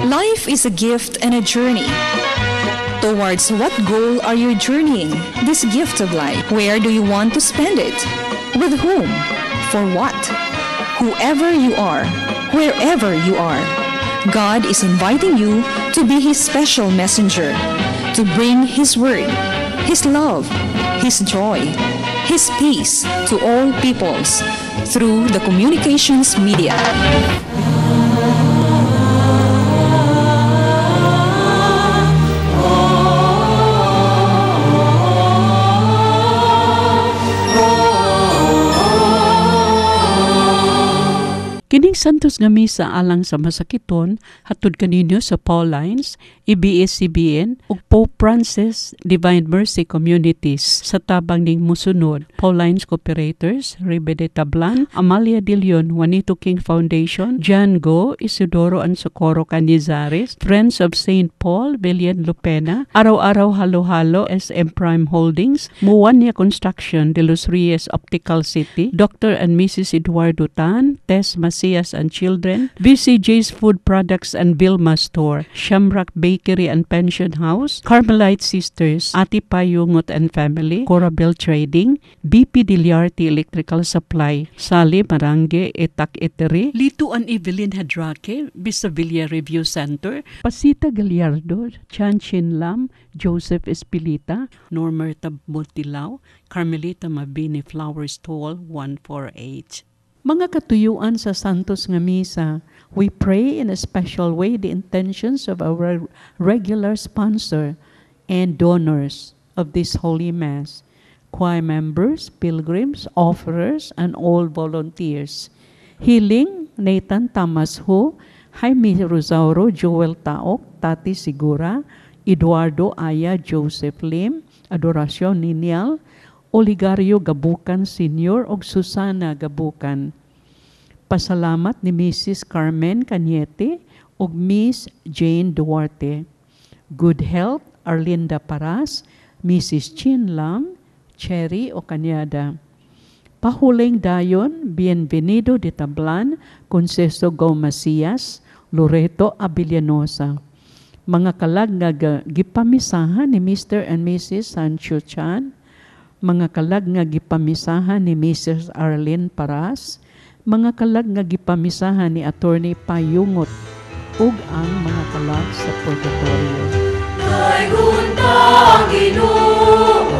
Life is a gift and a journey. Towards what goal are you journeying this gift of life? Where do you want to spend it? With whom? For what? Whoever you are, wherever you are, God is inviting you to be His special messenger, to bring His word, His love, His joy, His peace to all peoples through the communications media. Kining santos nga misa alang sa masakiton hatod kaninyo sa Paulines, EBS-CBN ug Pope Francis Divine Mercy Communities sa tabang ning musunod: Paulines Cooperators, Rebe de Tablan, Amalia de Leon, Juanito King Foundation, John Go, Isidoro and Socorro Canizares, Friends of St. Paul, Belian Lupena, Araw-Araw Halo-Halo, SM Prime Holdings, Muwania Construction, De Los Reyes Optical City, Dr. and Mrs. Eduardo Tan, Tess Macias and Children, VCJ's Food Products and Vilma Store, Shamrock Bakery and Pension House, Carmelite Sisters, Ati Payungot and Family, Corabel Trading, BP Diliarte Electrical Supply, Sali Marange Etak Etery, Lito and Evelyn Hadrake, Bisavilla Review Center, Pasita Gallardo, Chan Chin Lam, Joseph Espilita, Normerta Bultilao, Carmelita Mabini Flower Stall 148. Mga katuyuan sa Santos nga Misa, we pray in a special way the intentions of our regular sponsor and donors of this Holy Mass, choir members, pilgrims, offerers, and all volunteers. Healing, Nathan Tamas Ho, Jaime Rosauro, Joel Taok, Tati Sigura, Eduardo Aya, Joseph Lim, Adoracion Ninial, Oligario Gabukan Sr. o Susana Gabukan. Pasalamat ni Mrs. Carmen Cañete o Miss Jane Duarte. Good health, Arlinda Paras, Mrs. Chin Lam, Cherry o Cañada. Pahuling dayon, Bienvenido de Tablan, Conceso Go Macias, Loreto Abilianosa. Mga kalag nga gipamisahan ni Mr. and Mrs. Sancho Chan, mga kalag nga gipamisahan ni Mrs. Arlene Paras, mga kalag nga gipamisahan ni Attorney Payungot, ug ang mga kalag sa purgatorio. Naigunta ang Ginoo,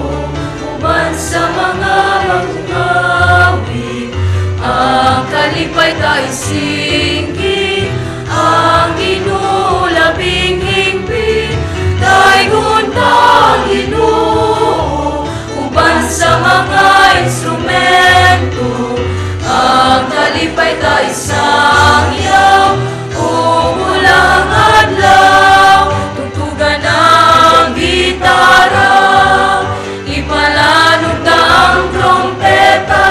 uban sa mga mangungawi, ang kalipay tayo singgi, ang Ginoo labing hingpit. Naigunta ang Ginoo, sa mga instrumento, ang kalipay tayo sangyaw, umulang adlaw, tugtugan ang gitara, ipalanog na ang trompeta,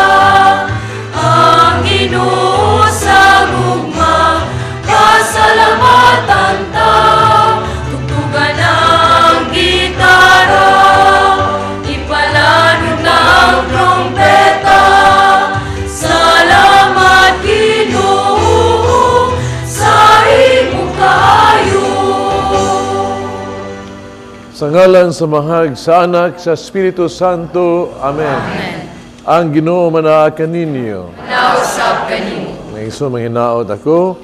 ang Ginoo sa gugma, kasalamatan ta, tugtugan ang gitara, ang trompeta, salamat Ginoo sa imong kaayo. Sa ngalan sa Mahag, sa Anak, sa Espiritu Santo. Amen. Amen. Ang Ginoo manaa kaninyo. Nausap kanimo. Ngayon manghinaot ako,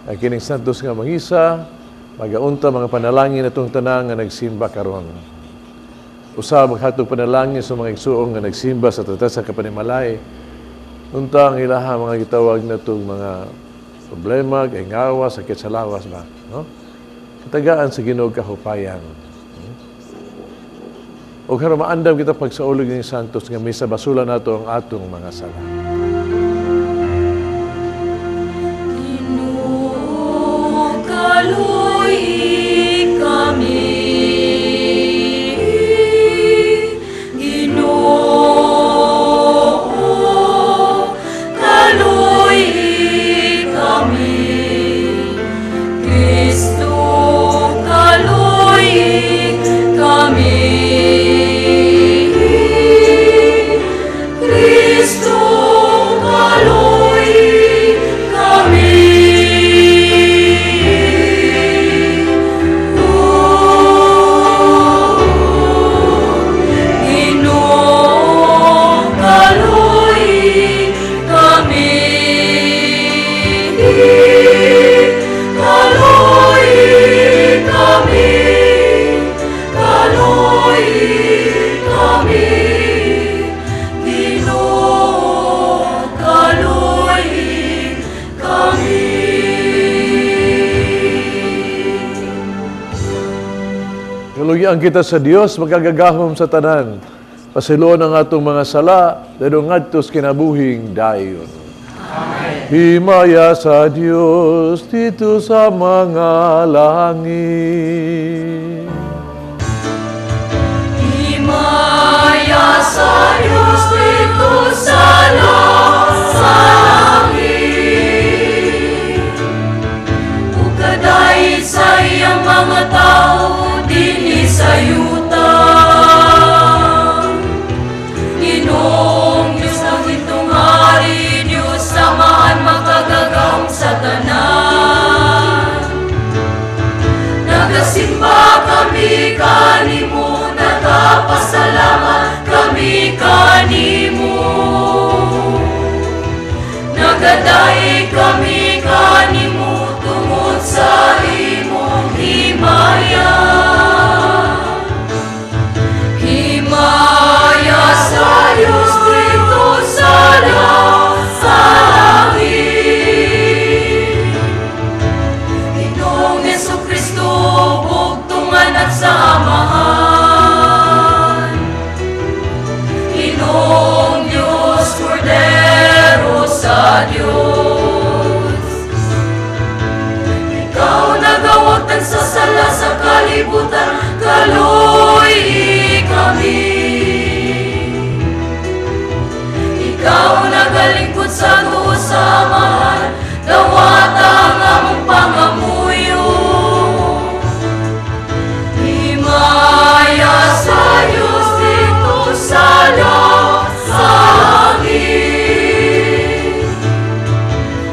ang kining santos nga mangisa, magaunta mga panalangin atong tanan nga nagsimba karon. Usab maghatog panalangin sa mga igsuong nga nagsimba sa Tatasa Kapanimalay. Unta ang ilaha mga gitawag na itong mga problema, ngawa, sakit sa lawas ba? No? Katagaan sa Ginoo kahupayan. O karon maandam kita pagsaulog ng santos nga misa, basulan nato ang atong mga sala. Ginoo kaluy kami. Cristo Palugian kita sa Dios, magkagagahom sa tanan. Pasilo ng atong mga sala, dado ngadtos kinabuhing dayon. Amen. Himaya sa Dios dito sa mga langit. Himaya sa Diyos dito sa langit. Ukaday sa iyang mga tao dinhi sa yuta. Ginoong Diyos ng itong hari, Diyos samahan makagagahom sa tanan. Nagasimba kami kanimo, nagapasalamat kami kanimo. Nagadahi kami kanimo tungod sa imong himaya. Himaya sa Diyos dito sa langit. Ginoong Jesucristo, bugtungan at sa amahan. Ginoong Diyos, Kordero sa Diyos. Ikaw nagawatan sa sala sa kalibutan, kaluy kami. Ikaw nagalingkod sa tuwa sa amahan, dawat ang among pangamuyo. Himaya sa Diyos dito sa langit.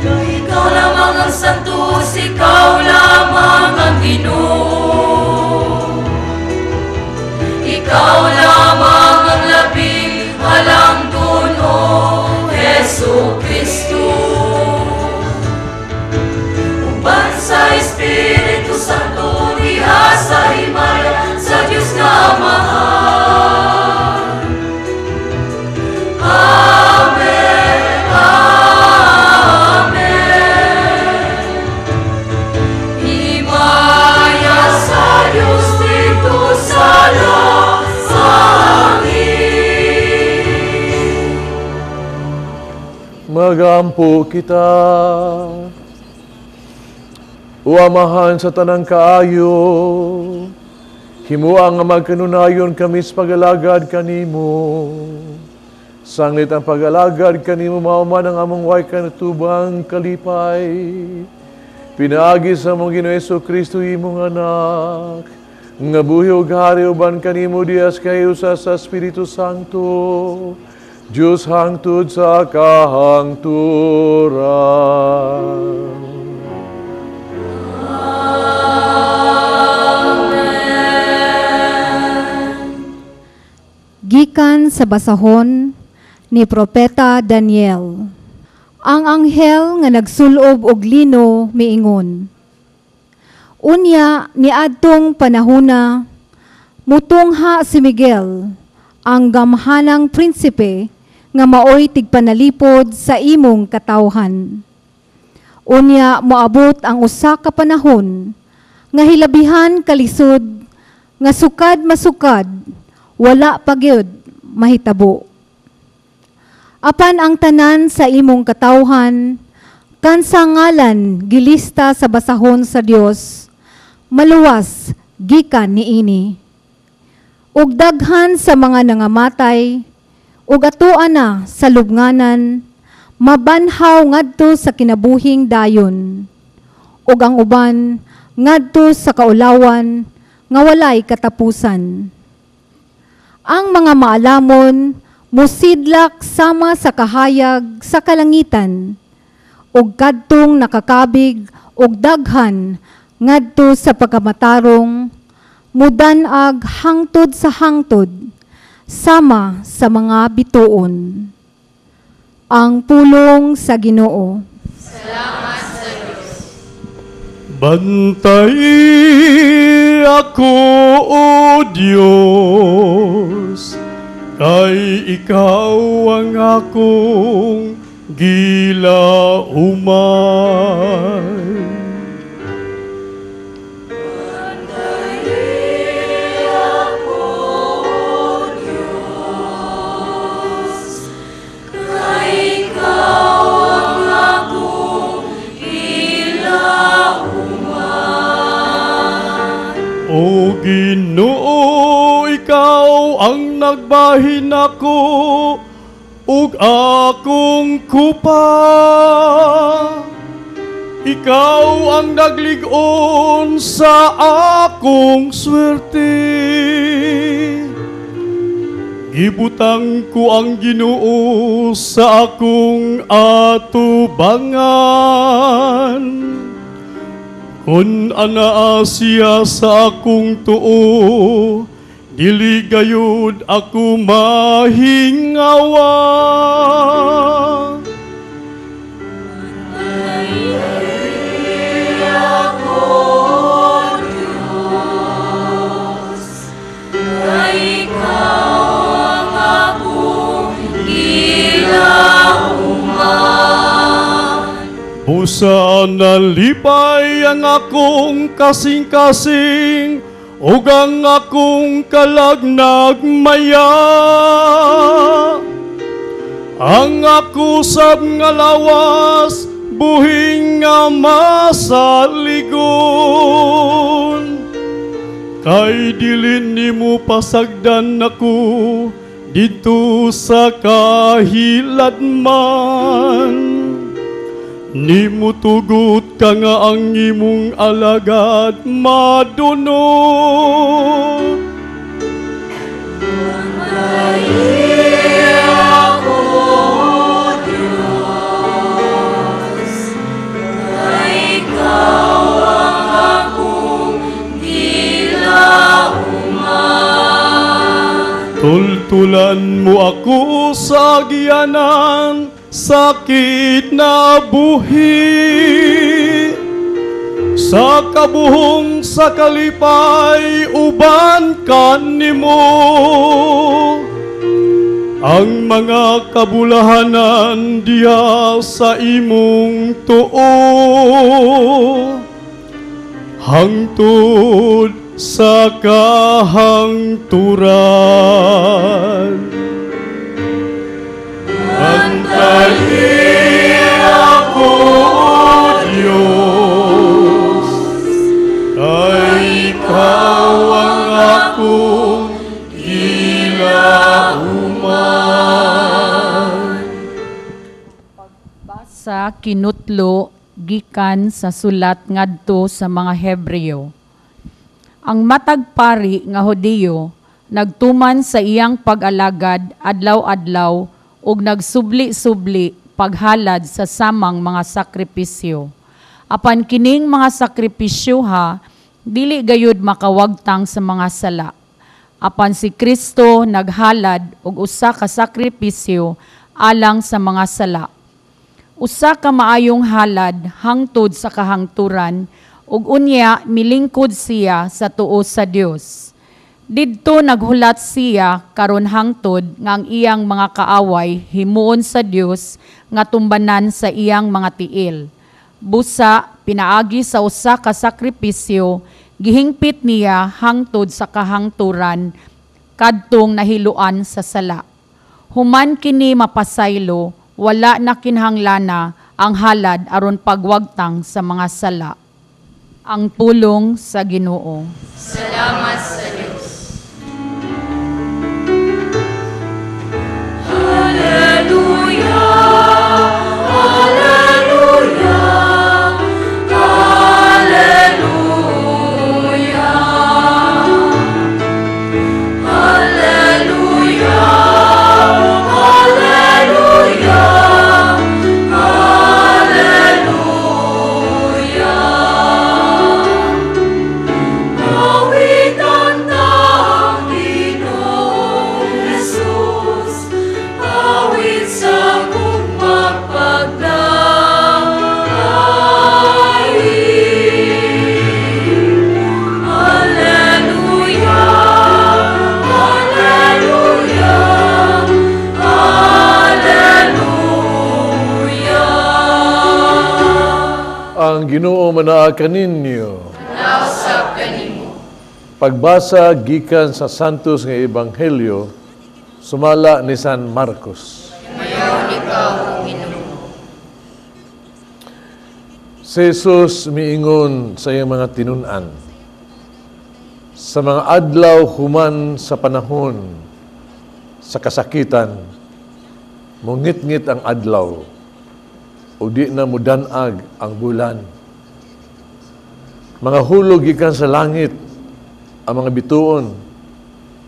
Ikaw lamang ang santos, ikaw lamang ang Ginoo. Ikaw lamang ang labing halangdon, O Jesucristo. Uban sa Espiritu Santo, diha sa himaya sa Diyos nga Amahan. Amen, amen. Himaya sa Diyos dito sa langit. Magampo kita. O Amahan sa tanang kaayo, himuang nga magkanunayon kami sa pag-alagad kanimo. Sanglit ang pag-alagad kanimo, mauman ang among way kanatubang kalipay. Pinaagi sa mong Ginoong Jesucristo imong anak, nga buhi ug hari uban kanimo dias kayo sa Espiritu Santo, Diyos hangtod sa kahangturan. Gikan sa basahon ni Propeta Daniel. Ang anghel nga nagsulob og lino miingon. Unya niadtong panahona, mutungha si Miguel, ang gamhanang prinsipe nga maoy tigpanalipod sa imong katawhan. Unya moabot ang usa ka panahon nga hilabihan kalisod nga sukad masukad, wala pa gyud mahitabo. Apan ang tanan sa imong katawhan, kansa ngalan gilista sa basahon sa Dios, maluwas gikan niini. Ug daghan sa mga nangamatay, ug atoan na sa lubnganan, mabanhaw ngadto sa kinabuhing dayon. Ug ang uban ngadto sa kaulawan nga walay katapusan. Ang mga maalamon musidlak sama sa kahayag sa kalangitan, ug kadtong nakakabig ug daghan ngadto sa pagkamatarong, mudanag hangtod sa hangtod, sama sa mga bituon. Ang pulong sa Ginoo. Salamat sa Diyos. Bantay ako, O Diyos, kay Ikaw ang akong gilaumay. Bantay Ginoo, ikaw ang nagbahin ako ug akong kupa. Ikaw ang nagligon sa akong swerte. Gibutang ko ang Ginoo sa akong atubangan. Kun anaa siya sa akong tuo, dili gayud ako mahingawa. Busa nalipay ang akong kasing-kasing ug ang akong kalagnag maya. Ang ako sab nga lawas buhing nga masaligon. Kay dili nimo pasagdan ako dito sa kahiladman. Nimo tugot ka nga ang imong alagad madunot. Ako, Diyos, kay ikaw ang akong gilauman. Tultulan mo ako sa giyanan, sakit na buhi. Sa kabuhong sa kalipay, uban ka nimo. Ang mga kabulahanan diha sa imong tuo, hangtod sa kahangturan. Antayin ako, Diyos, kay ikaw ang akong gilauman. Pagbasa kinutlo gikan sa sulat ngadto sa mga Hebreo. Ang matag pari nga Hudiyo nagtuman sa iyang pag-alagad adlaw-adlaw ug nagsubli-subli paghalad sa samang mga sakripisyo. Apan kining mga sakripisyo dili gayud makawagtang sa mga sala. Apan si Kristo naghalad og usa ka sakripisyo alang sa mga sala. Usa ka maayong halad hangtod sa kahangturan ug unya milingkod siya sa tuo sa Dios. Didto naghulat siya karon hangtod nga ang iyang mga kaaway himuon sa Dios nga tumbanan sa iyang mga tiil. Busa pinaagi sa usa ka sakripisyo gihingpit niya hangtod sa kahangturan kadtong nahiluan sa sala. Human kini mapasaylo, wala na kinhanglana ang halad aron pagwagtang sa mga sala. Ang pulong sa Ginoo. Salamat sa Diyos. Hallelujah, hallelujah, hallelujah, hallelujah, hallelujah, hallelujah. Awitan ng Ginoong Jesus, awit sa kong magpagdaing. Hallelujah, hallelujah, hallelujah. Ang Ginoo manaa kaninyo. Nausap kanimo. Pagbasa gikan sa Santos nga Ebanghelyo, sumala ni San Marcos. Mayaw ikaw, Ginoo. Si Jesus miingon sa iyang mga tinun-an, Sa mga adlaw human sa panahon sa kasakitan, mungit-ngit ang adlaw, o di na mudanag ang bulan. Mga hulog gikan sa langit ang mga bituon,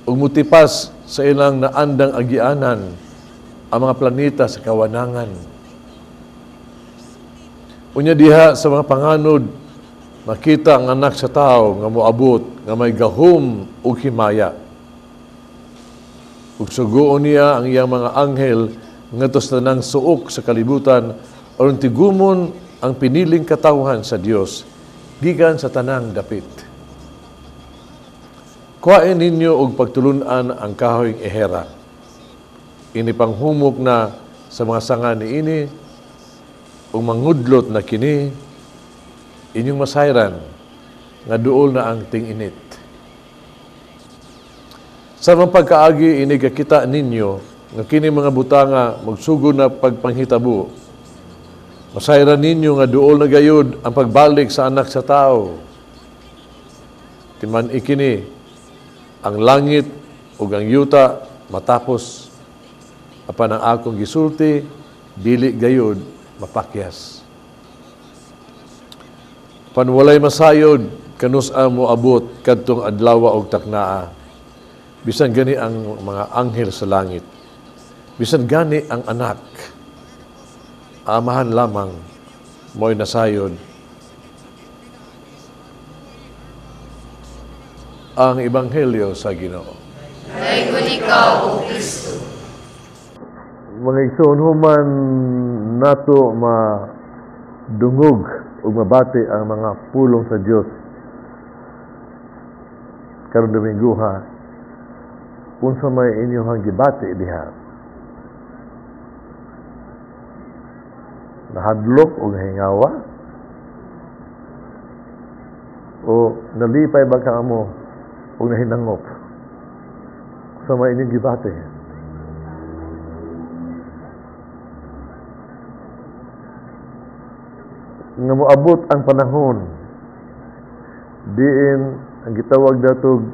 ug mutipas sa ilang naandang agianan ang mga planeta sa kawanangan. Unya diha sa mga panganod, makita ang anak sa tao nga moabot nga may gahom ug himaya. Ug sugoon niya ang iyang mga anghel ngadto sa tanang suok sa kalibutan aron tigumon ang piniling katawhan sa Dios gikan sa tanang dapit. Kuhain ninyo og pagtulunan ang kahoy ehera. Ini panghumok na sa mga sanga niini ug mangudlot na kini inyong masayran nga duol na ang ting-init. Sa mga pagkaagi ini kakita ninyo nga kini mga butanga magsugod na pagpanghitabo. Masayran ninyo nga duol na gayud ang pagbalik sa anak sa tao. Timan ikini ang langit ug ang yuta matapos apan ang akong gisulti dili gayud mapakyas. Panwalay masayod kanus mo abot kadtong adlaw og taknaa. Bisan gani ang mga anghel sa langit. Bisan gani ang anak. Amahan lamang mo'y nasayod. Ang Ebanghelyo sa Ginoo. Dayon ikaw, O Kristo. Mga igsoon human nato madungog o mabati ang mga pulong sa Dios karong Domingo ha. Unsa may inyong gibati diha? Nahadlok o hingawa? O nalipay ba ka mo o nahinangop? Unsa may inyong gibati? Nga moabot ang panahon diin ang gitawag datog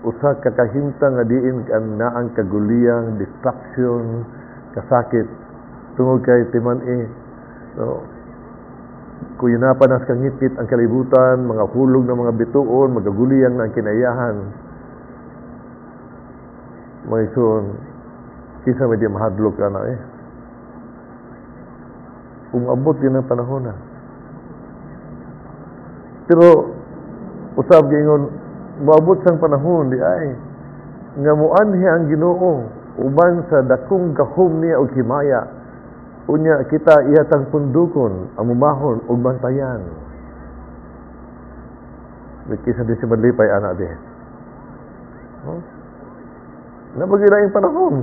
usa ka kahimtang nga diin ang naang kaguliyang distraction kasakit tungod kay timan so kung napanas kangit-ngit ang kalibutan, mga hulog ng mga bituon, magaguliyang na ang kinayahan. Mga ison, kisa may di mahadlok ka na umabot din ang panahon na. Pero usab gingon moabot sang panahon di ay nga muanhi ang Ginoo uban sa dakong gahom niya og himaya unya kita ihatang pundukon ang mumahon og bantayan. Kisa di si madlipay anak di. Nabagila ang panahon.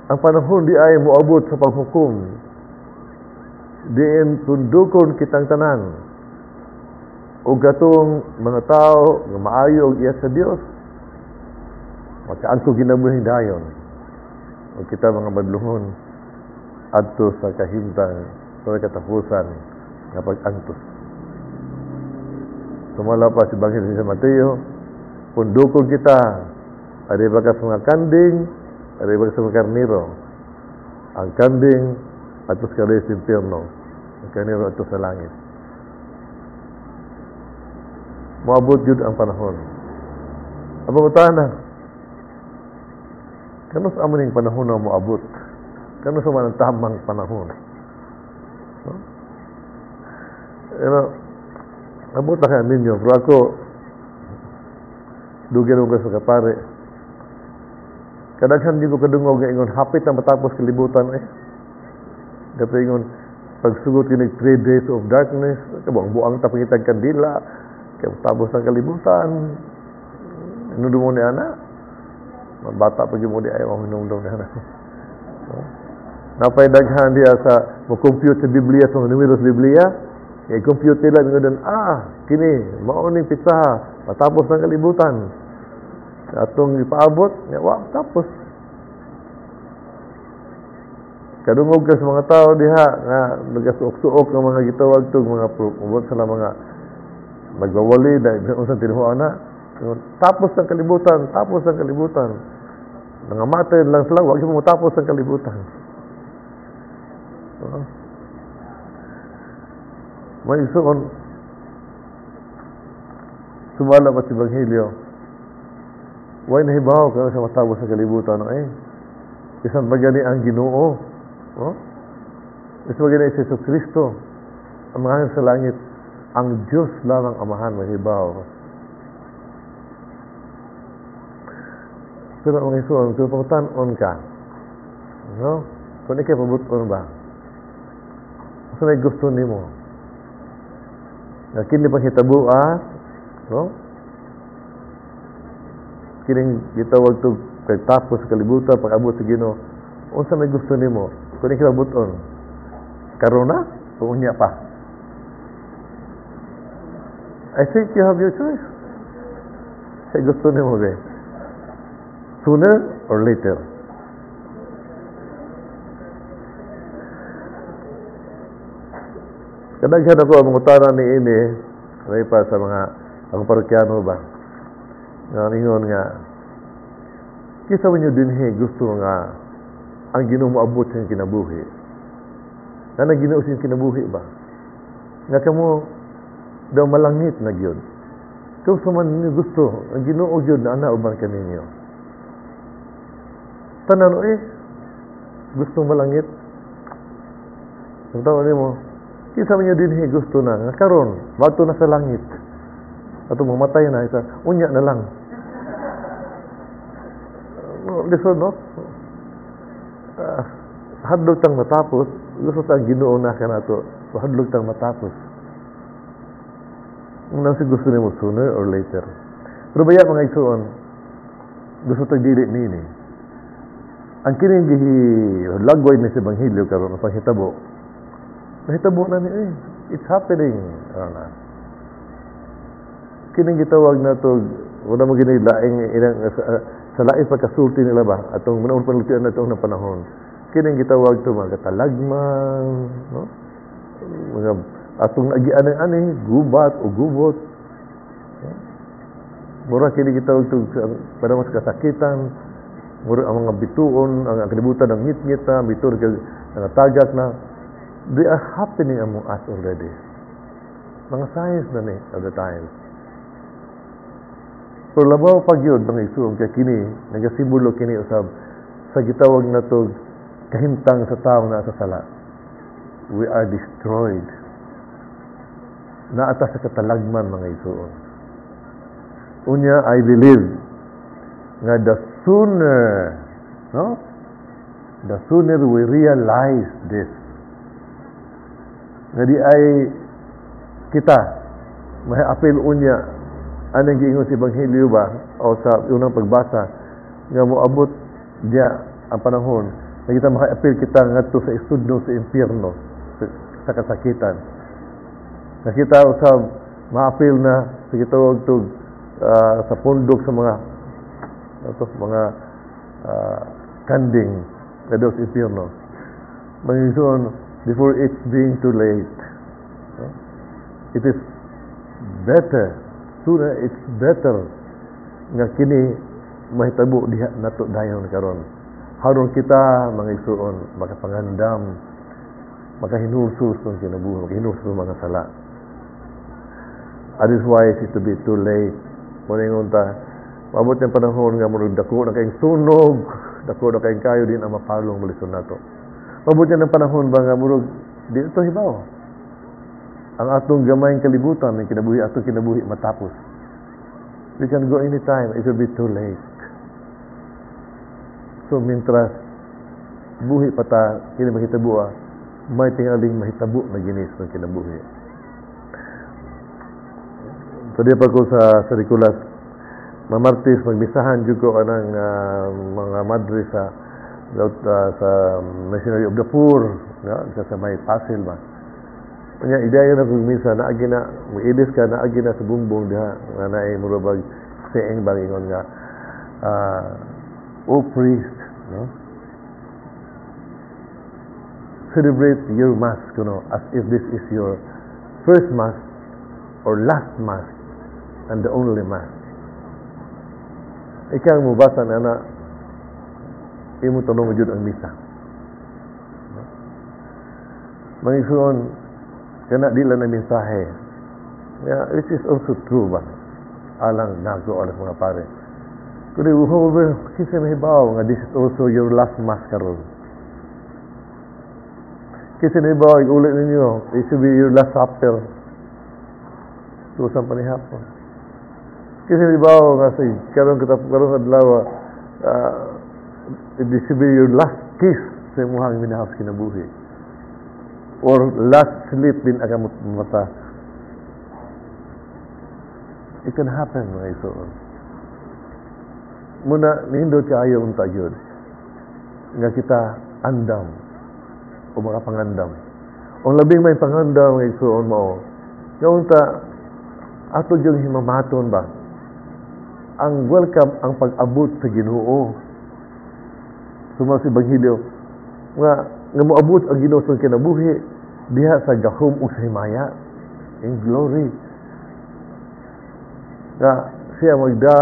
Ang panahon di ay moabot sa paghukom. Diin tundukon kitang tanan. O gatong mga tao nga maayo og iya sa Dios makaangko ginabuhing dayon o kita mga madluhon adto sa kahimtang sa katapusan nga pag-antos. Sumala pa si Bangil sa Mateo, pundukon kita ari ba ka sa mga kanding, ari ba ka sa mga karniro. Ang kanding ato sa impierno, ang karniro ato sa langit. Moabot yun ang panahon. Abang utana, kano sa amuning panahon na moabot? Kano sa manang tamang panahon? Abot na kaya ninyo. Pero ako, dugyan ko sa kapare. Kadaghan din ko kadungog nga ingon, hapit na matapos kalibutan Dapat ingon, pagsugot kinig 3 days of darkness, kabuang-buang tapangitag kandila, tapos ng kalibutan, inudo mo ni Ana, bata pag mo di ayaw, hinungdong ni Ana. Napay-daghan diya sa mag-compute sa Biblia, sa numeros Biblia, i-compute nila, doon, kini, mauning pizza, matapos ng kalibutan. Atong ipaabot, tapos. Kadungog ka sa mga tao diha, nga nagasuok-suok ng mga gitawag to, mga pumot sa mga magwawali na usang tinuhuan na. Tapos ng kalibutan, tapos ng kalibutan. Nangamatay lang sila, huwag mo tapos ng kalibutan. May isuon, sumala pa si Evangelyo. Huwag nahibaw ka sa matapos ng kalibutan. Isang bagani ang Ginoo. Isang bagani si Jesus Kristo. Ang mga sa langit, ang Diyos lamang amahan mahibaw. Pero ang isuon, kung pagtanon ka, kung ikay pabuton ba, kung may gusto ni mo, kini pang hitabua, kining gitawag to pagtapos sa kalibutan, pag-abot sa Ginoo, unsa may gusto nimo, kung ikay pabuton, karuna o unya pa. I think you have your choice. Say gusto nimo ba? Sooner or later. Kadaghan ako ang mutara ni ini, may pa sa mga akong parokyano ba? Ingon nga, kisa man nyo dinhi gusto nga ang Ginoo moabot sa kinabuhi. Na Ginoo sa kinabuhi ba? Nga kamo daw malangit na gyud. Kung sa man ninyo gusto, ang Ginoo gyud na ana uban kaninyo. Tanan gusto malangit. Ang tawag mo, kisa man nyo dinhi gusto na nga karon, bato na sa langit. Ato mamatay na isa, unya na lang. Listen, no? Hadlog tang matapos, gusto tang Ginoo na ka na ito, hadlog tang matapos. Nang si gusto nimo sooner or later. Pero baya mga isuon, gusto tang dili nini. Ang kining lagway ni sa Ebanghelyo karon ang panghitabo. Nahitabo na ni it's happening around us. Kining gitawag na to, wala mo ginilaing sa lain pagkasulti nila ba atong munaon panultian na itong na panahon. Kining gitawag to mga katalagman, no? Mga atong nagian ng ani, gubat o gubot. Mura kining gitawag to para mas kasakitan, mura ang mga bituon, ang kalibutan ng ngit-ngit na, bituon ng tagak na, they are happening among us already. Mga signs na ni of the times. Pero labaw pag yun, mga isuong kaya kini, nagasimbolo kini usab sa gitawag na to kahintang sa tao na sa sala. We are destroyed. Naata sa katalagman, mga isuong. Unya, I believe nga the sooner we realize this, nga di ay kita may apel unya anong giingon si Ebanghelyo ba o sa unang pagbasa nga moabot diya ang panahon na kita maka-appeal kita ngadto sa istudno sa impyerno sa kasakitan na kita usab ma-appeal na sa gitawag to sa pundok sa mga kanding na daw sa impyerno magiging before it's being too late. It is better, sooner it's better nga kini mahitabo diha nato dayon karon. Haron kita mga igsuon makapangandam, makahinulsos ng kinabuhi, makahinulsos ng mga sala. That is why it's to be too late. Moningon ta, maabot ng panahon nga murag dako na kayong sunog, dako na kayong kayo din ang mapalong malison nato. Mabot yan ng panahon ba nga murag di ito hibaw. Ang atong gamayng kalibutan, ang kinabuhi, atong kinabuhi matapos. We can go anytime, it will be too late. So, mintras buhi pata, kini mahitabuha, may tingaling mahitabo na ginis ng kinabuhi. So, di pa ko sa Rikulas, mamartis, magmisahan dyan ko anang mga madre sa Missionary of the Poor, sa may Pasil ba. Kanya ideya na kung minsan naagi na muilis ka naagi na sa bumbong diha nga naay murabag saying bangingon nga O priest, no? Celebrate your mass, as if this is your first mass or last Mass and the only Mass. Ikaw mo basa na imo tanong mo jud ang misa. Mangisuon kana dila na mensahe. Yeah, it is also true ba? Alang nago alang mga pare. Kundi uhover kinsa mahibaw nga this is also your last Mass karon. Kinsa mahibaw ulit ninyo, it should be your last supper. Tusan panihapon. Kasi libaw nga say karon karon adlaw this should be your last kiss sa imong minahas kinabuhi or last sleep din aga mata. It can happen mga isuon. Muna nindot kaayo unta gyud nga kita andam o makapangandam. O labing may pangandam nga isuon mo. Nga unta ato yung himamaton ba? Ang welcome, ang pag-abot sa Ginoo. Sumas Ebanghelyo, nga moabot ang Ginoo sa kinabuhi, diha sa gahom o sa himaya, in glory. Nga siya magda,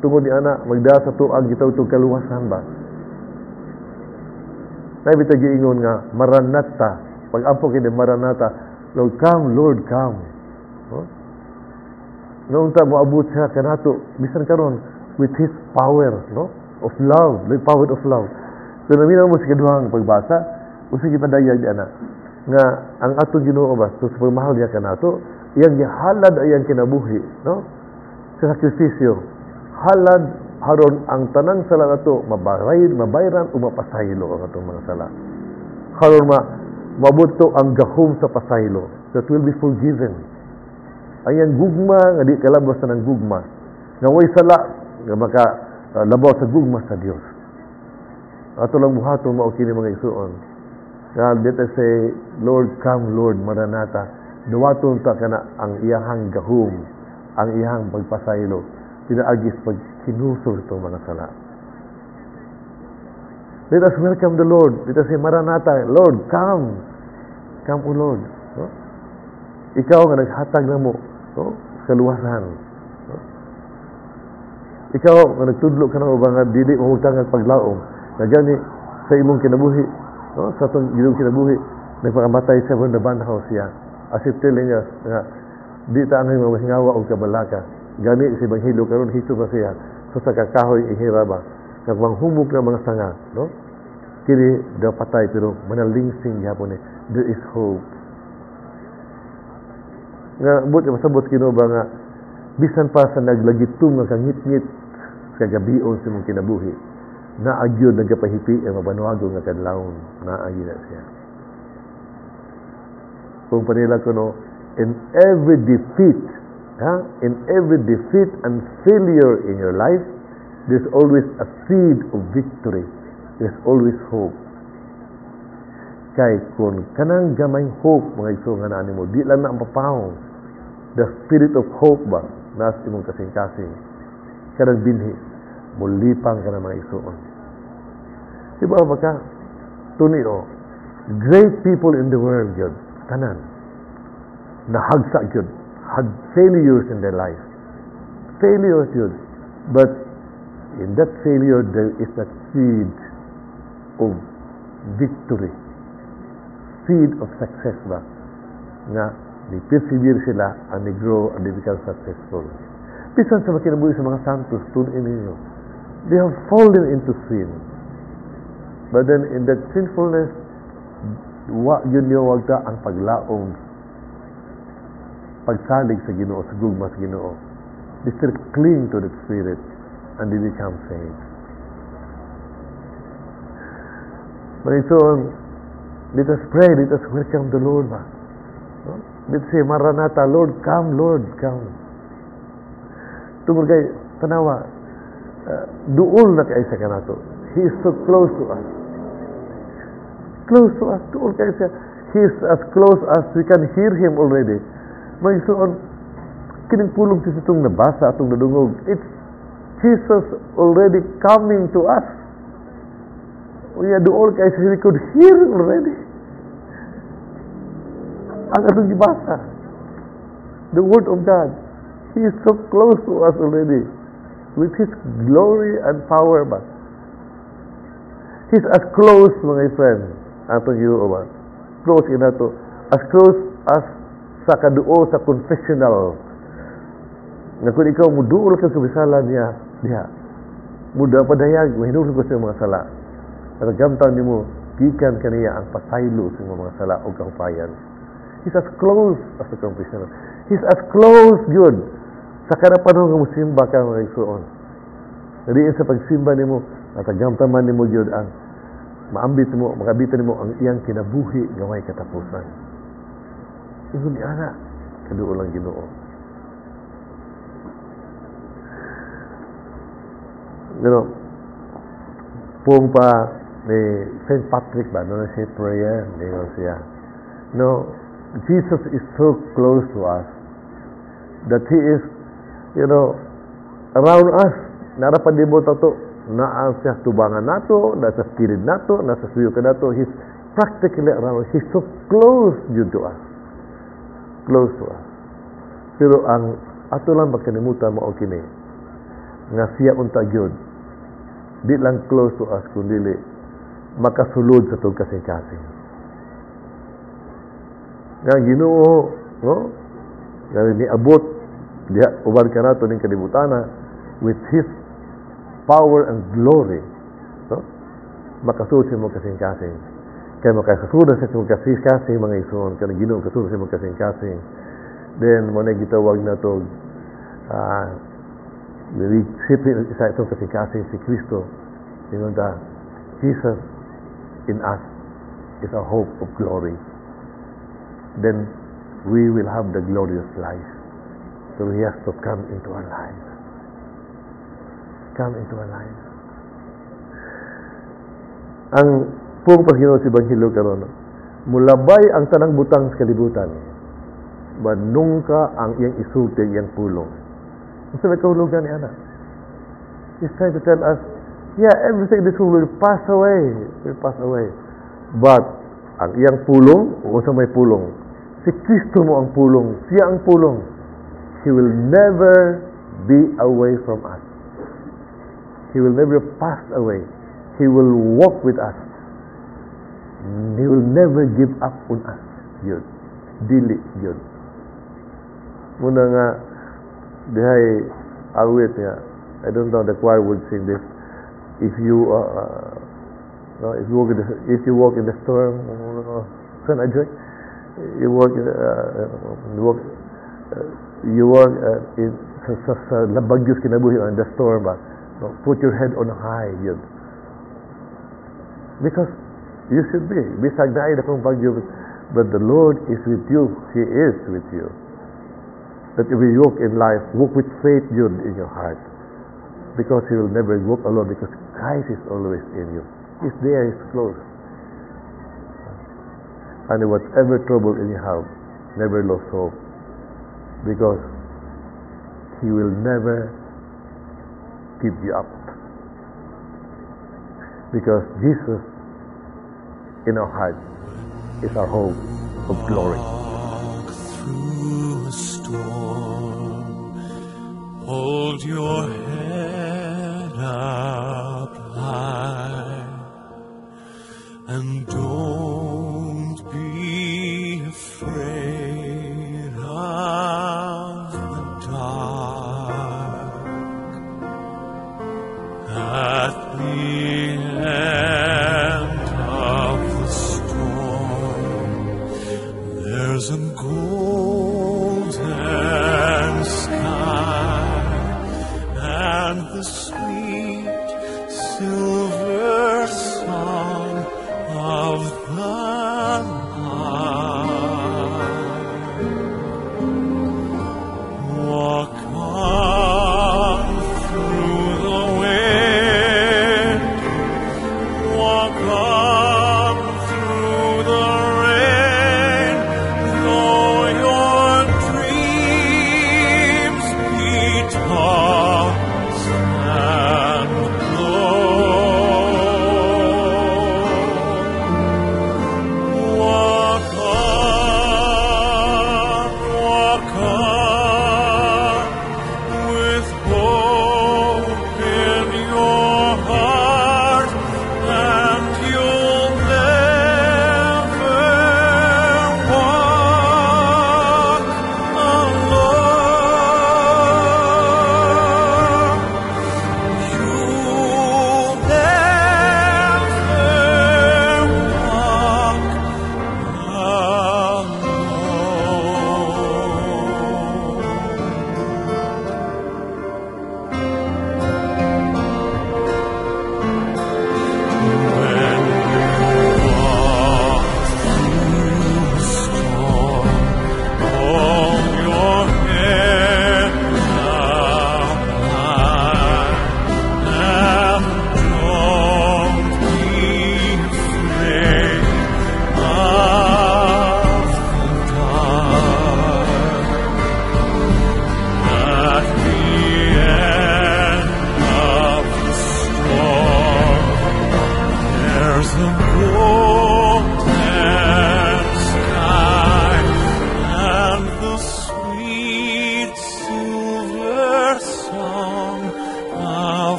tungod ni ana, magda sa tuag, gitaw itong kaluwasan ba? Naibitag ingon nga, Maranatha, pag-ampo kini Maranatha, Lord come. Huh? Noong ta moabot siya kanato bisan karon with his power, no, of love, the power of love. So naminaw mo sa kaduhang pagbasa usa kita dayag di ana nga ang atong Ginoo ba so sa pagmahal niya kanato iyang gihalad ayang kinabuhi, no, sa sakripisyo halad haron ang tanang sala nato mabayran o mapasaylo ang atong mga sala haron maabot to ang gahom sa pasaylo that will be forgiven. Ayang gugma nga di kalabos na ng gugma nga way sala nga maka labaw sa gugma sa Dios. Ato lang buhaton mao kini mga isuon. Nga dito say Lord come Lord Maranatha. Duwaton ta kana ang iyahang gahom, ang iyahang pagpasaylo. Pinaagis pag kinusor itong mga sala. Let us welcome the Lord. Let us say Maranatha, Lord come. Come O Lord. No? Ikaw nga naghatag na mo, no, kaluwasan. No? Ikaw nga nagtudlo ka na nga dili mo utang paglaom. Nga gani sa imong kinabuhi, no, sa atong ginong kinabuhi, nagpakamatay sa mga nabanhaw siya. As if telling us nga di ta ang mahingawa o kabalaka. Gani si Ebanghelyo karon histo ba siya sa kakahoy ihiraba. Kag manghumok na mga sanga, no? Kini daw patay pero manalingsing gyapon ni. There is hope. Nga but masabot Ginoo ba nga bisan pa sa naglagitum nga kangit-ngit sa gabion sa mong kinabuhi na agyod nagapahipi ang mabanwago nga kadlawon na agyod na siya. Kung panila ko no, in every defeat and failure in your life, there's always a seed of victory. There's always hope. Kay kung kanang gamay hope mga iso nga naan mo, di lang na ang papahong. The spirit of hope ba nas imong kasing-kasing. Kanang binhi, mulipang ka na mga isuon. Diba ba ka? Tunio, great people in the world yun, tanan, nahagsa yun, had failures in their life. Failures yun. But in that failure, there is a seed of victory. Seed of success ba? Nga, ni-persevere sila and ni-grow and they become successful. Bisan sa makinabuhi sa mga santos, tunin ninyo, they have fallen into sin. But then in that sinfulness, yun yung wag ta ang paglaong, pagsalig sa Ginoo, sa gugma sa Ginoo. They still cling to the Spirit and they become saved. But so, let us pray, let us welcome the Lord ba? No? Let's say, Maranatha, Lord come, Lord come. Tungkol kay tanawa, duol na kay sa kanato. He is so close to us. Close to us, duol kay siya. He is as close as we can hear Him already. May soon, kinigpulong siya itong nabasa, itong nadungog. It's Jesus already coming to us. Unya duol kay siya, we could hear already. Ang atong gibasa. the Word of God. He is so close to us already with His glory and power ba. He's as close, mga friends, atong Ginoo ba. Close ina to. As close as sa kaduo sa confessional. Nga kung ikaw muduol ka sa bisala niya, diha. Muda padayag, mahinulog ko sa mga sala. At gamtan nimo, gikan kaniya ang pasaylo sa mga sala o kahupayan. He's as close as the confessional. He's as close, good, sa karapanong nga musimba ka mga igsoon. Nariin sa pagsimba nimo, at gamtaman nimo, good, ang maambit mo, makabitan mo ang iyang kinabuhi gaway katapusan. Ingon ni ana, kaduol ang Ginoo. You know, pong pa ni St. Patrick ba, no, siya prayer, hindi ko siya. No, Jesus is so close to us that He is, you know, around us. Narapan din mo tato, naan siya tubangan nato, nasa spirit nato, nasa suyo ka nato. He's practically around us. He's so close due to us. Close to us. Pero ang ato lang magkanimutan mo o kini, nga siya unta gyud, di lang close to us, kundi makasulod sa tug kasing-kasing. Nga Ginoo, no? Nga niabot diha uban ka nato ning kalibutana with His power and glory, no? Makasulod sa mga kasing-kasing. Kaya makasulod sa mga kasing-kasing mga igsoon, kana Ginoo kasulod sa mga kasing-kasing. Then mo na gitawag na to sipin isa itong kasing-kasing si Kristo. Ingon ta, Jesus in us is a hope of glory. Then we will have the glorious life. So He has to come into our lives. Come into our lives. Ang pong Panginoon sa Ebanghelyo karon, mulabay ang tanang butang sa kalibutan. Manungka ang iyang isulti, iyang pulong. Sa may kahulugan ni Ana. He's trying to tell us, yeah, everything in this world will pass away. Will pass away. But, ang iyang pulong, o sa may pulong, si Kristo mo ang pulong. Siya ang pulong. He will never be away from us. He will never pass away. He will walk with us. He will never give up on us. Yun. Dili yun. Muna nga, dihay awit nga, I don't know the choir would sing this. If you walk in the storm, son Adjoy, you walk in sa labagyos kinabuhi on the storm ba, no, put your head on high, yun. Because you should be bisag daay na kung bagyo, but the Lord is with you. He is with you. That if you walk in life, walk with faith yun in your heart, because He will never walk alone, because Christ is always in you. He's there, He's close. And whatever trouble you have, never lose hope, because He will never give you up, because Jesus in our heart is our hope of glory. Through a storm, hold your head up high, and don't be afraid of the dark. At the end of the storm, there's a golden sky.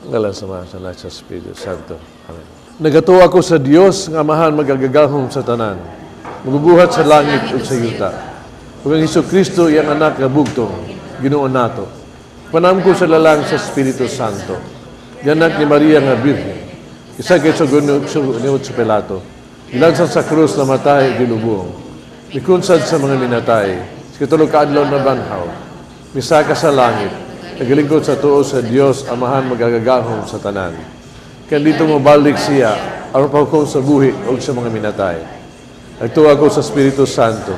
Ngalan sa Ama, sa Anak, sa Espiritu Santo. Amen. Nagatuwa ko sa Dios nga amahan magagagahom sa tanan. Magubuhat sa langit ug sa yuta. Ug ang Hesukristo iyang anak nga bugtong, Ginoo nato. Panam ko sa lalang sa Espiritu Santo. Anak ni Maria nga Birhen. Isa kay sugunod sa Pilato. Gilansad sa krus na matay gilubong. Mikunsad sa mga minatay. Sa katulog kaadlaw na banhaw. Misaka sa langit. Nagalingkod sa tuo sa Dios amahan magagagahom sa tanan. Kaya dito mabalik siya aron paghukom sa buhi o sa mga minatay. Nagtuwa ko sa Espiritu Santo.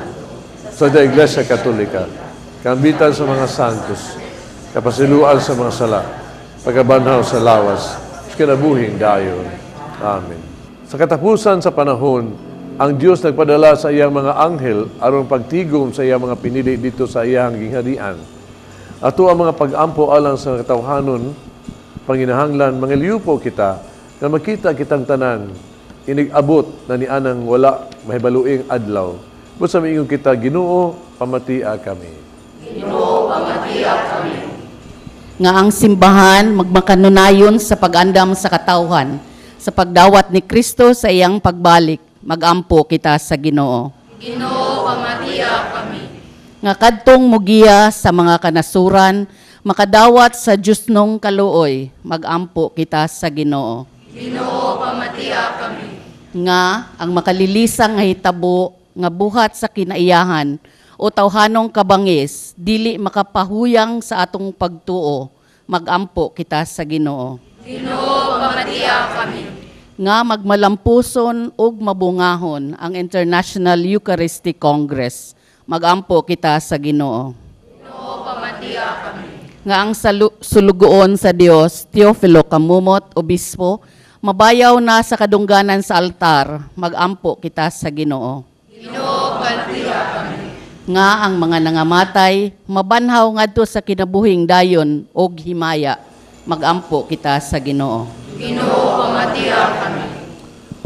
Sa Iglesia Katolika. Kambitan sa mga santos. Kapasiluan sa mga sala. Pagkabanhaw sa lawas. Kinabuhing dayon. Amen. Sa katapusan sa panahon, ang Diyos nagpadala sa iyang mga anghel aron pagtigom sa iyang mga pinili dito sa iyang gingharian. Ato ang mga pag-ampo alang sa katawhanon, panginahanglan, mangiliupo kita, na makita kitang tanan, inig-abot na ni anang wala mahibaluing adlaw. Busa miingon kita, Ginoo, pamatia kami. Ginoo, pamatia kami. Nga ang simbahan magmakanunayon sa pag-andam sa katawhan, sa pagdawat ni Kristo sa iyang pagbalik, magampo kita sa Ginoo. Ginoo, pamatia kami. Nga kadtong mugiya sa mga kanasuran, makadawat sa Diyos nung kaluoy, magampo kita sa Ginoo. Ginoo, pamatia kami. Nga ang makalilisang nga hitabo, nga buhat sa kinaiyahan, o tawhanong kabangis, dili makapahuyang sa atong pagtuo, magampo kita sa Ginoo. Ginoo, pamatia kami. Nga magmalampuson ug mabungahon ang International Eucharistic Congress, magampo kita sa Ginoo. Ginoo, pamatia kami. Nga ang sulugoon sa Dios, Teofilo Kamumot, Obispo, mabayaw na sa kadungganan sa altar, magampo kita sa Ginoo. Ginoo, pamatia kami. Nga ang mga nangamatay, mabanhaw ngadto sa kinabuhing dayon og himaya, magampo kita sa Ginoo. Ginoo, pamatia kami.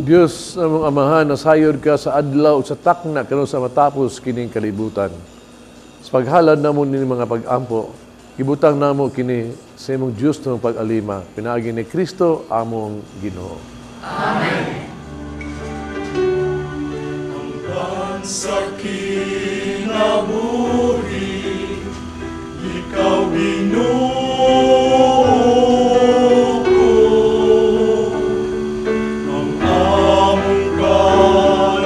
Diyos among amahan, nasayod ka sa adlaw sa takna kano sa matapos kining kalibutan. Sa paghalad namo ni mga pag-ampo, ibutang namo kini sa imong Diyos ng pag-alima, pinaagi ni Kristo among Ginoo. Amen. Sa kinabuhi, ikaw Ginoo ko, ang among kaluwasan,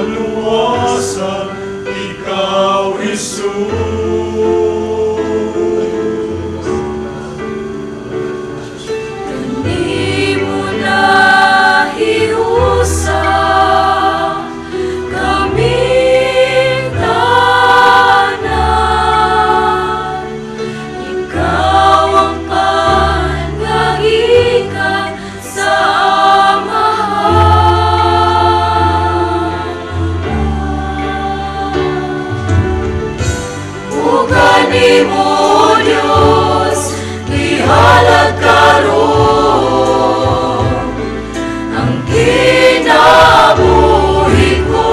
ikaw Jesus. Di mo na hiusa kaming tanan. Ikaw ang pangagikan sa amahan. Ugani mo, Diyos, ihalad karon ang kinabuhi ko,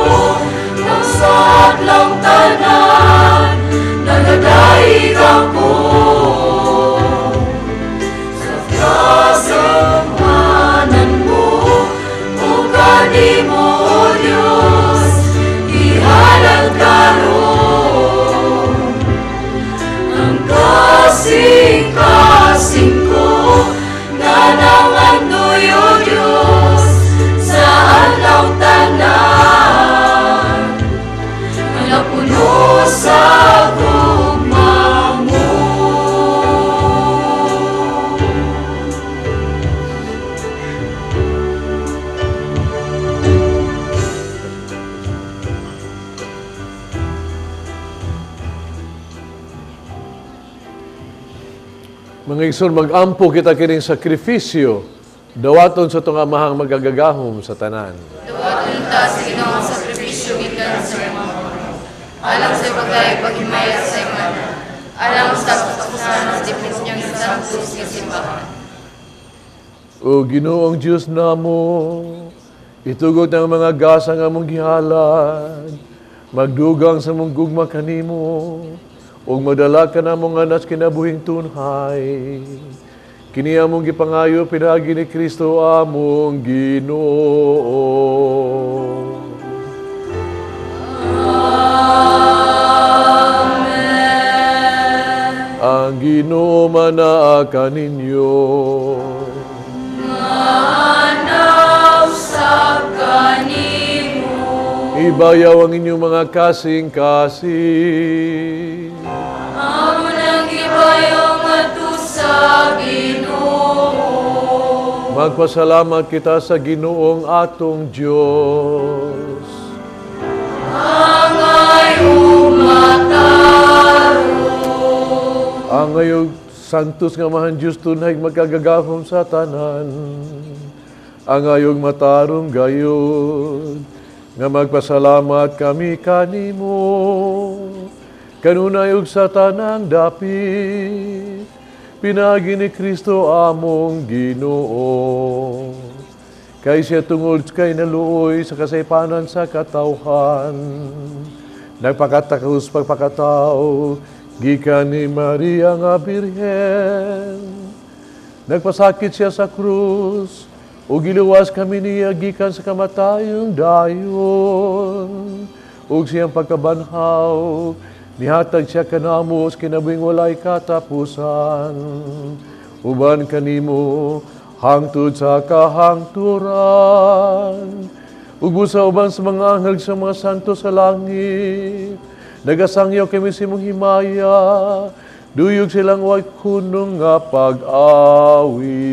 ng sadlang tanan, nagadaig ako sa kasamanan mo. Ugani mo, Diyos, ihalad karon ang kasing-kasing ko, na nangandoy o Diyos sa adlaw tanan, na napuno sa gugma mo. Mga igsoon, mag-ampo kita kining sakripisyo, dawaton sa itong amahang magagagahom sa tanan. Dawaton ta sa Ginoong sakripisyo gikan sa mga alang sa bagay paghimaya sa imana, alang sa katapusan sa dipis niyang santos nga simbahan. O Ginoong Diyos namo, itugot ang mga gasa nga mong gihalad, magdugang sa mong gugma kanimo, ug madala ka na mong anas kinabuhing tunhay. Kini among gipangayo pinagi ni Kristo among Ginoo. Amen. Ang Ginoo manaa kaninyo. Manaw sa kanimo. Ibayaw ang inyong mga kasing-kasing. Amo nang ibayaw ngadto sa Ginoo. Magpasalamat kita sa Ginoong atong Diyos. Angayong mataro. Angayong santos nga mahan Diyos tunay magkagagahom sa tanan. Angayong matarong gayon nga magpasalamat kami kanimo. Kanunay ug sa tanang dapit, pinagi ni Kristo among Ginoo. Kay siya tungod kay naluoy sa kasaypanan sa katawhan. Nagpakatakos pagpakatao, gikan ni Maria nga Birhen. Nagpasakit siya sa krus, o giluwas kami niya gikan sa kamatayong dayon. Ug siyang pagkabanhaw, nihatag siya kanamo sa kinabing walay katapusan. Uban kanimo, hangtod sa kahangturan. Ug busa uban sa mga anghel sa mga santo sa langit. Nagasangyaw kami sa imong himaya, duyog silang way kunong nga pag-awi.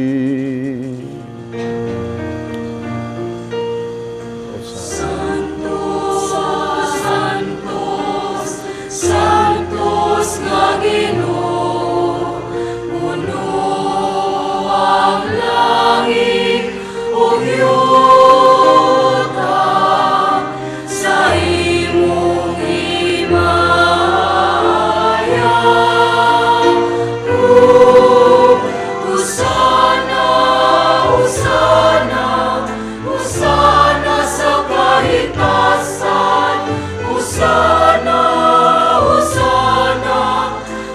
Santos nga Ginoo, puno ang langit ug yuta sa imong himaya. Hosana, Hosana, Hosana sa kahitasan, Hosana, Hosana,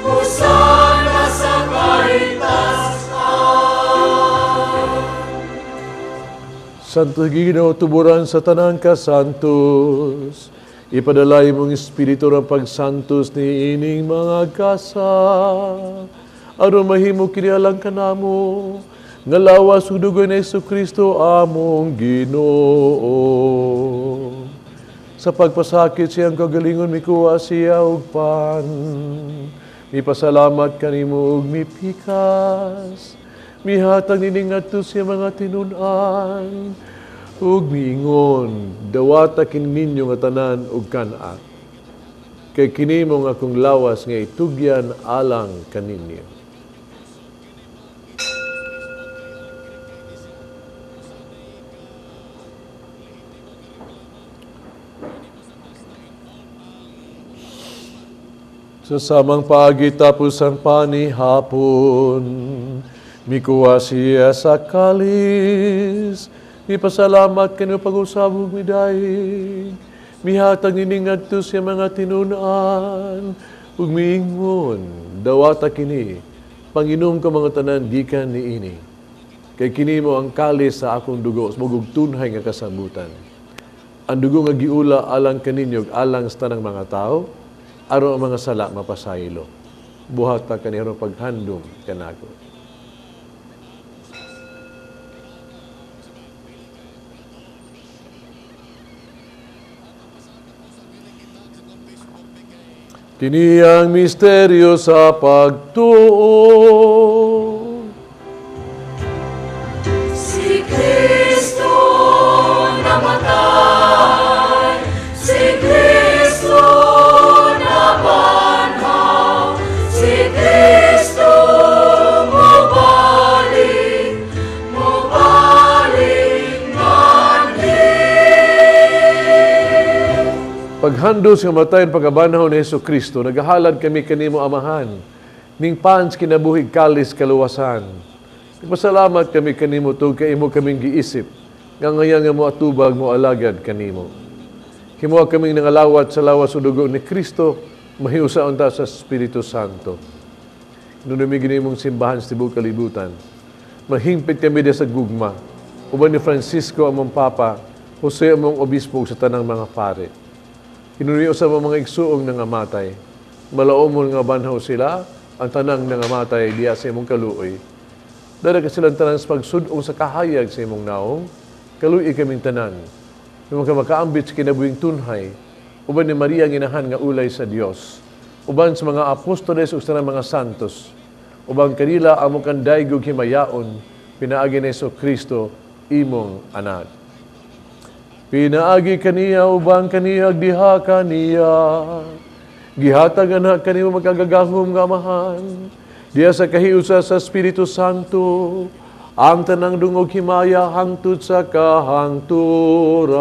Hosana sa kahitasan. Santo Ginoo, tuburan sa tanang kasantos, ipadalay mong espiritu ng pagsantos ni ining mga kasa. Aron mahimo kinialang kanamo, nga lawas ug dugo ni Jesucristo among Ginoo. Sa pagpasakit siyang kagalingon, mikuha siya og pan. Mipasalamat kanimo ug mipikas. Mihatag nining ngadto siya mga tinun-an. Ug miingon, dawata kini ninyo nga tanan ug kan-a. Kay kini mo nga akong lawas nga itugyan alang kaninyo. Sa samang pagi tapos ang panihapon, mikuha siya sa kalis, mipasalamat kanyo pag-usabog midaig, mihatag nining ngadto siya mga tinunan, ug miingon, dawata kini, Panginom ka mga tanan, gikan ni ini. Kay kini mo ang kalis sa akong dugo, smugog tunhay nga kasabutan. Ang dugo nga giula alang kaninyo, alang sa tanang mga tao, aron ang mga sala mapasaylo. Buhat pa kaniro paghandom kanako. Kini ang misteryo sa pagtuo. Si Kristo namatay, si Kristo nabanhaw, si Kristo mubalik manhin. Paghandos nga matayon pagkabanhaw ni Hesus Kristo, nagahalad kami kanimo amahan, ning pans kinabuhig kalis kaluwasan. Nagpasalamat kami kanimo tug kay imo kaming giisip, nga ngayon nga mo atubag mo alagad kanimo. Himuha kaming nangalawat sa lawas o dugo ni Kristo, mahiusaon ta sa Espiritu Santo. Nunumi ginimong simbahan sa tibuok kalibutan, Mahingpit kami sa gugma. Uban ni Francisco among Papa, Jose among Obispo sa tanang mga pare. Hinuniyo sa mga igsuong nga matay. Malaomon nga banhaw sila, ang tanang nga matay diya sa imong kaluoy. Dara ka silang tanan sa pagsudong sa kahayag sa imong naong, kaluoy kaming tanan. Yung mga makaambit sa kinabuhing tunhay, uban ni Maria ginahan nga ulay sa Dios, uban sa mga apostoles ug sa mga santos, uban kanila among kandaygog himayaon, pinaagi ni Kristo imong anak. Pinaagi kaniya ubang kaniya diha kaniya. Gihatag anak kanimo magkagagahom nga amahan. Diya sa kahiusa sa Espiritu Santo, ang tanang dungog himaya hangtod sa kahangturan.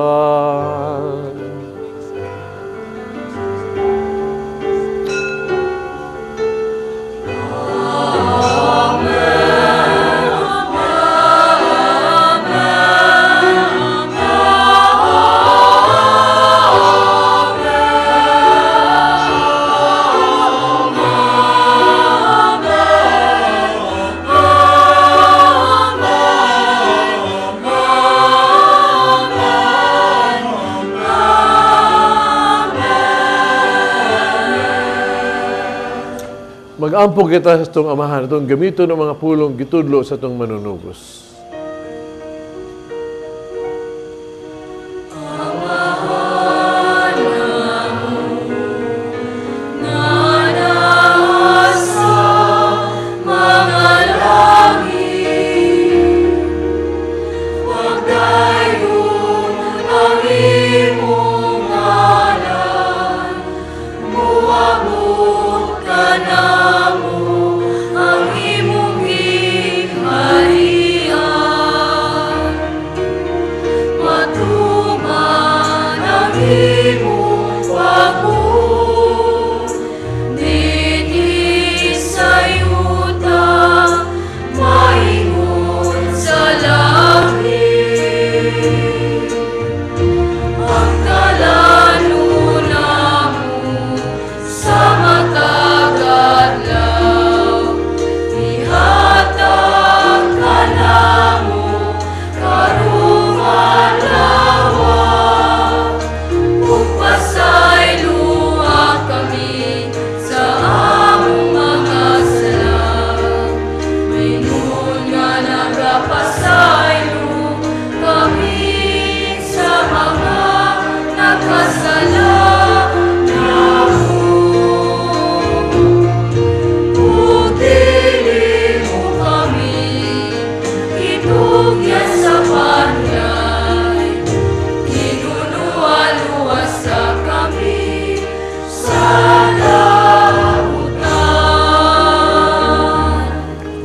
Mag-ampog kita sa itong amahan, itong gamito ng mga pulong gitudlo sa itong manunugos.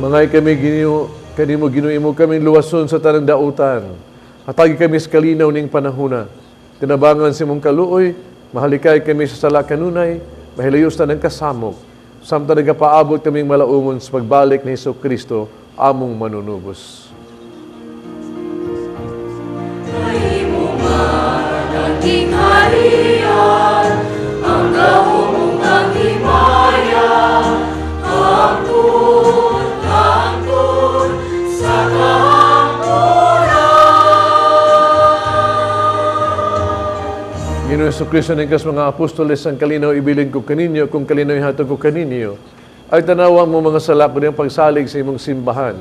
Mangay kami kanimo ginuimo kami luwason sa tanang dautan. Hatagi kami sa kalinaw ning panahuna. Tinabangan si mong kaluoy, mahalikay kami sa sala kanunay, mahilayos ta ng kasamok. Samtang nagapaabot kaming malaumon sa pagbalik ni Kristo, among manunubos. Kahimo man ang kingharian, ang gahom ang himaya, hangtod sa kahangturan. Ginoong Jesucristo ng kas mga apostoles, ang kalinaw ibilin ko kaninyo, kung kalinaw ihatag ko kaninyo, ay tanawang mo mga salak ko ng pagsalig sa imong simbahan.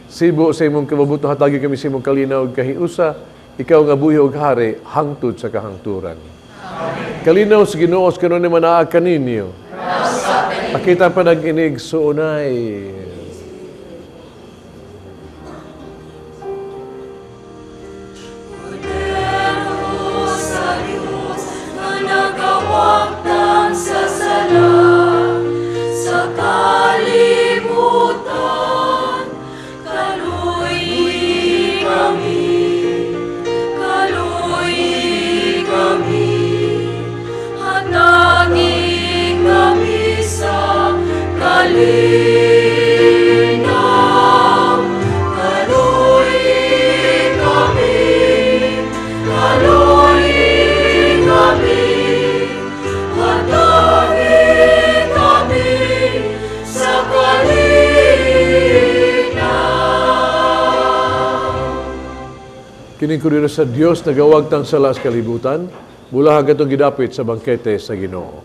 Sibo sa imong kababuto, hatagi kami sa imong kalinaw kahiusa, ikaw nga buhi og hari, hangtod sa kahangturan. Amen. Kalinaw sa Ginoos kanon ni manaag kaninyo. Pakita pa nag-inig suunay. Kali Kining kurira sa Dios nagawag tang sala sa kalibutan, mula hanggang gidapit sa bangkete sa Ginoo.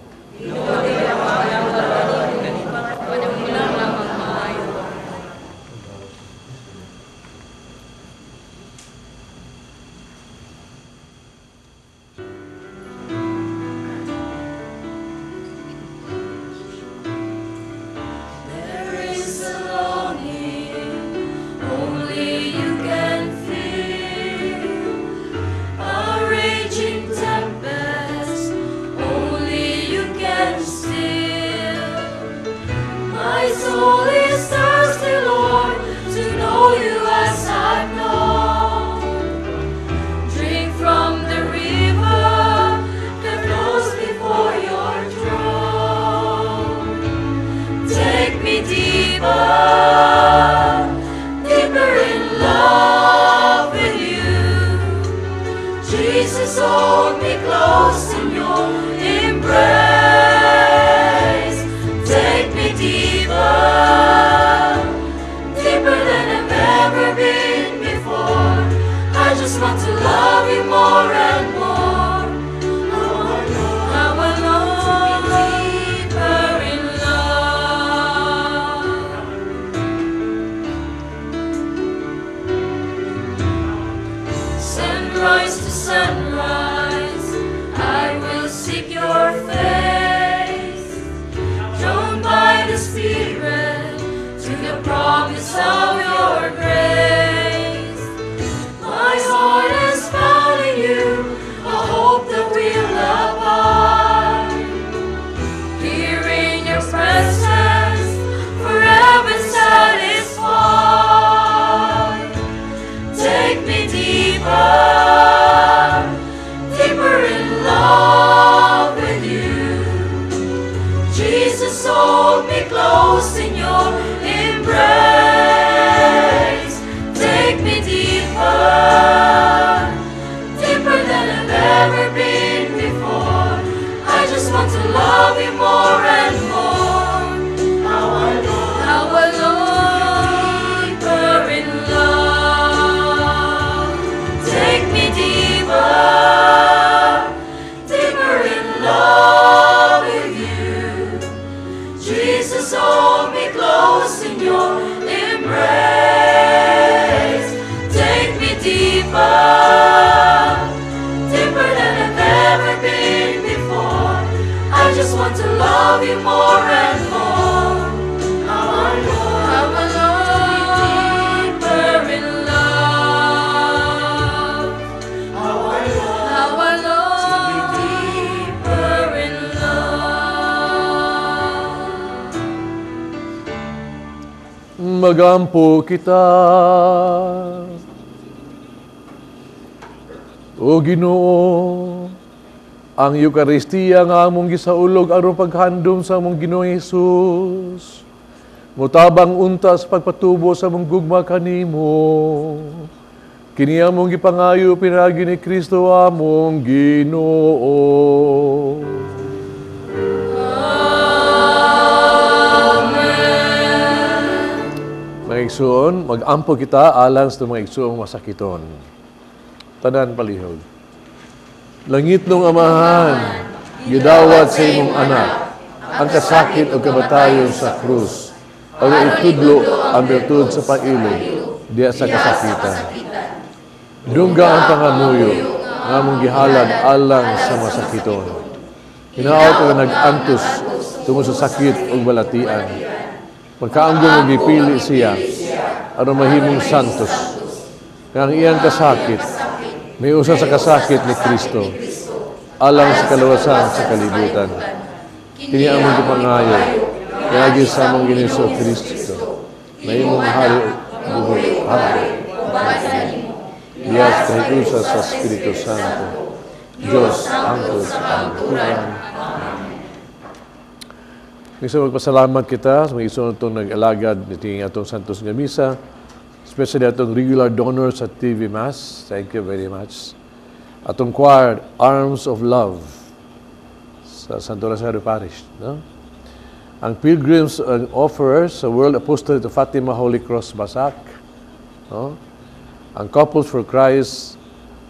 Magampo kita, O Ginoo, ang Eukaristiya nga among gisaulog aron paghandom sa among Ginoo Hesus. Mutabang unta sa pagpatubo sa among gugma kanimo. Kini among gipangayo pinagi ni Kristo among Ginoo. Mga igsoon, mag-ampo kita alang sa mga igsoong masakiton. Tanan palihog. Langit nung amahan, gidawat sa imong anak, ang kasakit o kamatayon sa krus, o itudlo ang bertud sa pailog, diya sa kasakitan. Dungga ang pangamuyo, nga mong gihalad alang sa masakiton. Hinaot ka nag-antos tungkol sa sakit o balatian. Pagkaamdong magipili siya, aron mahimong santos. Kang iyang kasakit, may usa sa kasakit ni Kristo, alang sa kalawasan sa kalibutan. Kini among gipangayo, kaya sa among Ginoong Kristo, may imong hari buhok hari. Diyas kahitusa sa Espiritu Santo, Diyos angkol sa pangkuran. Gusto magpasalamat kita sa mga isunod itong nag-alagad ng atong Santos nga Misa, especially atong regular donors sa TV Mass. Thank you very much. Atong choir, Arms of Love, sa Santo Rosario Parish. No? Ang pilgrims and offerers sa World Apostolate of Fatima Holy Cross Basak. No? Ang Couples for Christ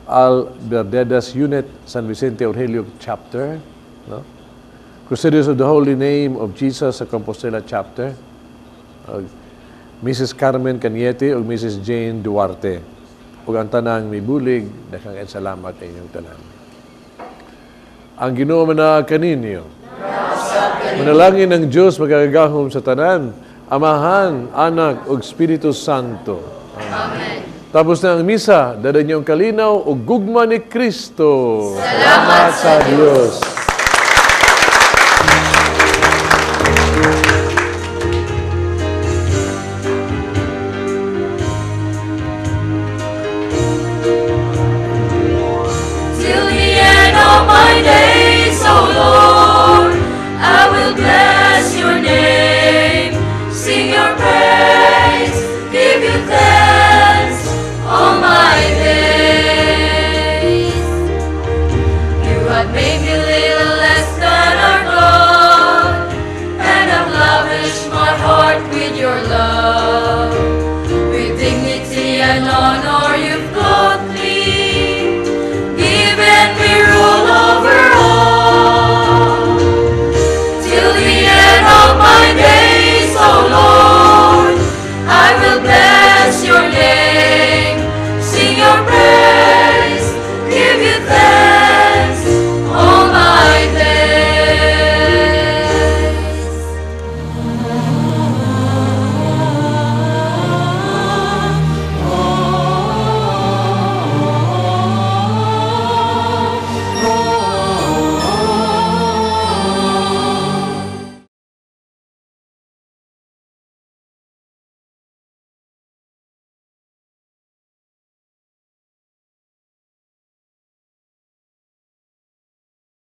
Alberdedas Unit, San Vicente Aurelio Chapter, no? Crusaders of the Holy Name of Jesus sa Compostela Chapter, Mrs. Carmen Cañete o Mrs. Jane Duarte. Ug ang tanang mibulig, daghang salamat sa inyong tanan. Ang Ginoo man kaninyo. Manalangin ng Diyos magagahom sa tanan, Amahan, Anak, ug Espiritu Santo. Amen. Tapos na ang misa, dada niyong kalinaw o gugma ni Kristo. Salamat sa Diyos. Till the end of my days, O Lord, I will bless your name, sing your praise, give you thanks all my days. You have made me little less than our God, and have lavished my heart with your love, with dignity and honor